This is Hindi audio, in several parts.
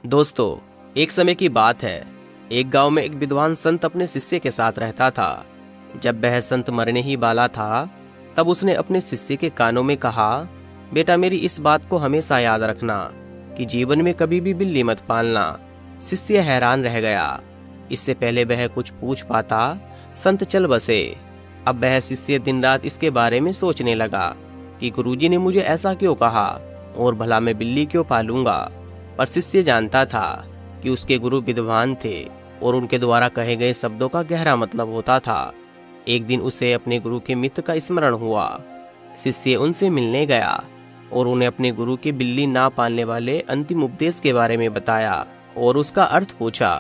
दोस्तों, एक समय की बात है। एक गांव में एक विद्वान संत अपने शिष्य के साथ रहता था। जब वह संत मरने ही वाला था, तब उसने अपने शिष्य के कानों में कहा, बेटा, मेरी इस बात को हमेशा याद रखना कि जीवन में कभी भी बिल्ली मत पालना। शिष्य हैरान रह गया। इससे पहले वह कुछ पूछ पाता, संत चल बसे। अब वह शिष्य दिन रात इसके बारे में सोचने लगा कि गुरुजी ने मुझे ऐसा क्यों कहा, और भला मैं बिल्ली क्यों पालूंगा। पर शिष्य जानता था कि उसके गुरु विद्वान थे और उनके द्वारा कहे गए शब्दों का गहरा मतलब होता था। एक दिन उसे अपने गुरु के मित्र का स्मरण हुआ। शिष्य उनसे मिलने गया और उन्हें अपने गुरु के बिल्ली ना पालने वाले अंतिम उपदेश के बारे में बताया और उसका अर्थ पूछा।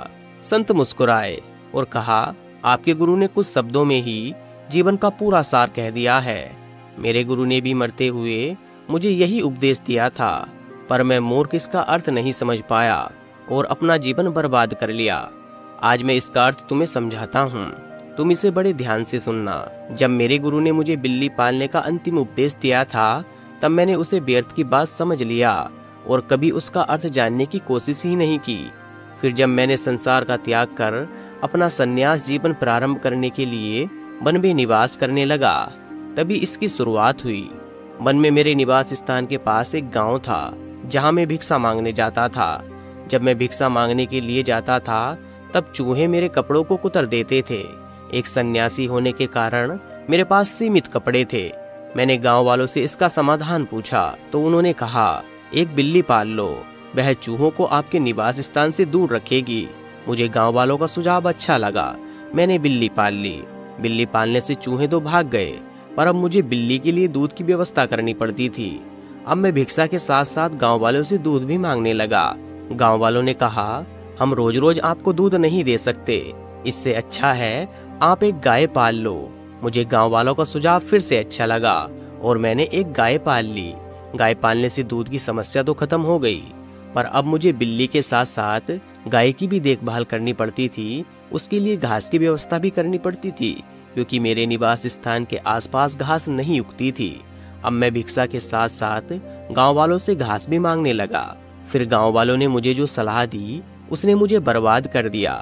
संत मुस्कुराए और कहा, आपके गुरु ने कुछ शब्दों में ही जीवन का पूरा सार कह दिया है। मेरे गुरु ने भी मरते हुए मुझे यही उपदेश दिया था, पर मैं मूर्ख इसका अर्थ नहीं समझ पाया और अपना जीवन बर्बाद कर लिया। आज मैं इसका अर्थ तुम्हें समझाता हूँ, तुम इसे बड़े ध्यान से सुनना। जब मेरे गुरु ने मुझे बिल्ली पालने का अंतिम उपदेश दिया था, तब मैंने उसे व्यर्थ की बात समझ लिया और कभी उसका अर्थ जानने की कोशिश ही नहीं की। फिर जब मैंने संसार का त्याग कर अपना संन्यास जीवन प्रारंभ करने के लिए वन में निवास करने लगा, तभी इसकी शुरुआत हुई। वन में मेरे निवास स्थान के पास एक गांव था, जहां मैं भिक्षा मांगने जाता था। जब मैं भिक्षा मांगने के लिए जाता था, तब चूहे मेरे कपड़ों को कुतर देते थे। एक सन्यासी होने के कारण मेरे पास सीमित कपड़े थे। मैंने गांव वालों से इसका समाधान पूछा तो उन्होंने कहा, एक बिल्ली पाल लो, वह चूहों को आपके निवास स्थान से दूर रखेगी। मुझे गांव वालों का सुझाव अच्छा लगा। मैंने बिल्ली पाल ली। बिल्ली पालने से चूहे तो भाग गए, पर अब मुझे बिल्ली के लिए दूध की व्यवस्था करनी पड़ती थी। अब मैं भिक्षा के साथ साथ गांव वालों से दूध भी मांगने लगा। गांव वालों ने कहा, हम रोज रोज आपको दूध नहीं दे सकते, इससे अच्छा है आप एक गाय पाल लो। मुझे गांव वालों का सुझाव फिर से अच्छा लगा और मैंने एक गाय पाल ली। गाय पालने से दूध की समस्या तो खत्म हो गई, पर अब मुझे बिल्ली के साथ साथ गाय की भी देखभाल करनी पड़ती थी। उसके लिए घास की व्यवस्था भी करनी पड़ती थी, क्योंकि मेरे निवास स्थान के आसपास घास नहीं उगती थी। अब मैं भिक्षा के साथ साथ गांव वालों से घास भी मांगने लगा। फिर गांव वालों ने मुझे जो सलाह दी, उसने मुझे बर्बाद कर दिया।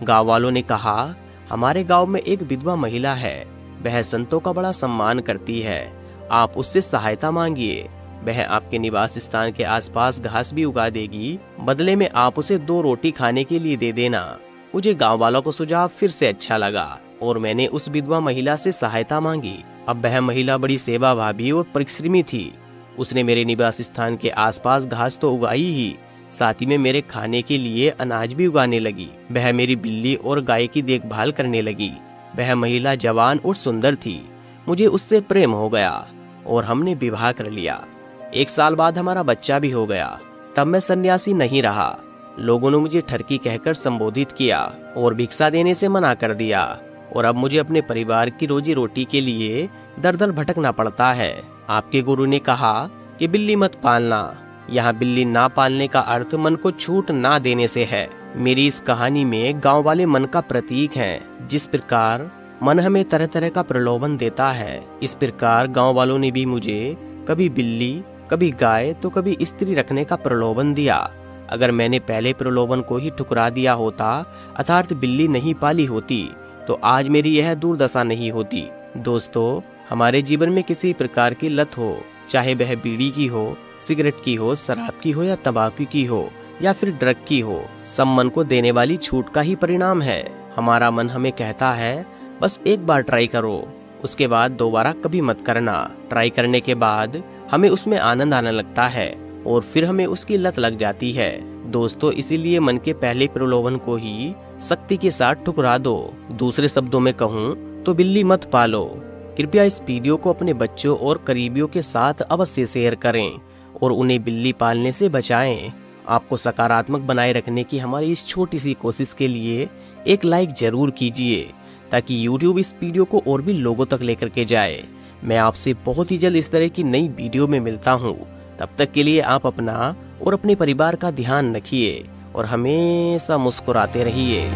गांव वालों ने कहा, हमारे गांव में एक विधवा महिला है, वह संतों का बड़ा सम्मान करती है, आप उससे सहायता मांगिए। वह आपके निवास स्थान के आसपास घास भी उगा देगी, बदले में आप उसे 2 रोटी खाने के लिए दे देना। मुझे गांव वालों को सुझाव फिर से अच्छा लगा और मैंने उस विधवा महिला से सहायता मांगी। अब वह महिला बड़ी सेवाभावी और परिश्रमी थी। उसने मेरे निवास स्थान के आसपास घास तो उगाई ही, साथ ही में मेरे खाने के लिए अनाज भी उगाने लगी। वह मेरी बिल्ली और गाय की देखभाल करने लगी। वह महिला जवान और सुंदर थी। मुझे उससे प्रेम हो गया और हमने विवाह कर लिया। 1 साल बाद हमारा बच्चा भी हो गया। तब मैं सन्यासी नहीं रहा। लोगों ने मुझे ठरकी कहकर संबोधित किया और भिक्षा देने से मना कर दिया, और अब मुझे अपने परिवार की रोजी रोटी के लिए दर दर भटकना पड़ता है। आपके गुरु ने कहा कि बिल्ली मत पालना। यहाँ बिल्ली ना पालने का अर्थ मन को छूट ना देने से है। मेरी इस कहानी में गांव वाले मन का प्रतीक हैं। जिस प्रकार मन हमें तरह तरह का प्रलोभन देता है, इस प्रकार गांव वालों ने भी मुझे कभी बिल्ली, कभी गाय तो कभी स्त्री रखने का प्रलोभन दिया। अगर मैंने पहले प्रलोभन को ही ठुकरा दिया होता, अर्थात बिल्ली नहीं पाली होती, तो आज मेरी यह दुर्दशा नहीं होती। दोस्तों, हमारे जीवन में किसी प्रकार की लत हो, चाहे वह बीड़ी की हो, सिगरेट की हो, शराब की हो या तंबाकू की हो या फिर ड्रग की हो, सब मन को देने वाली छूट का ही परिणाम है। हमारा मन हमें कहता है, बस एक बार ट्राई करो, उसके बाद दोबारा कभी मत करना। ट्राई करने के बाद हमें उसमें आनंद आने लगता है और फिर हमें उसकी लत लग जाती है। दोस्तों, इसीलिए मन के पहले प्रलोभन को ही सख्ती के साथ ठुकरा दो। दूसरे शब्दों में कहूँ तो बिल्ली मत पालो। कृपया इस वीडियो को अपने बच्चों और करीबियों के साथ अवश्य शेयर करें और उन्हें बिल्ली पालने से बचाएं। आपको सकारात्मक बनाए रखने की हमारी इस छोटी सी कोशिश के लिए एक लाइक जरूर कीजिए, ताकि YouTube इस वीडियो को और भी लोगों तक लेकर के जाए। मैं आपसे बहुत ही जल्द इस तरह की नई वीडियो में मिलता हूँ। तब तक के लिए आप अपना और अपने परिवार का ध्यान रखिए और हमेशा मुस्कुराते रहिए।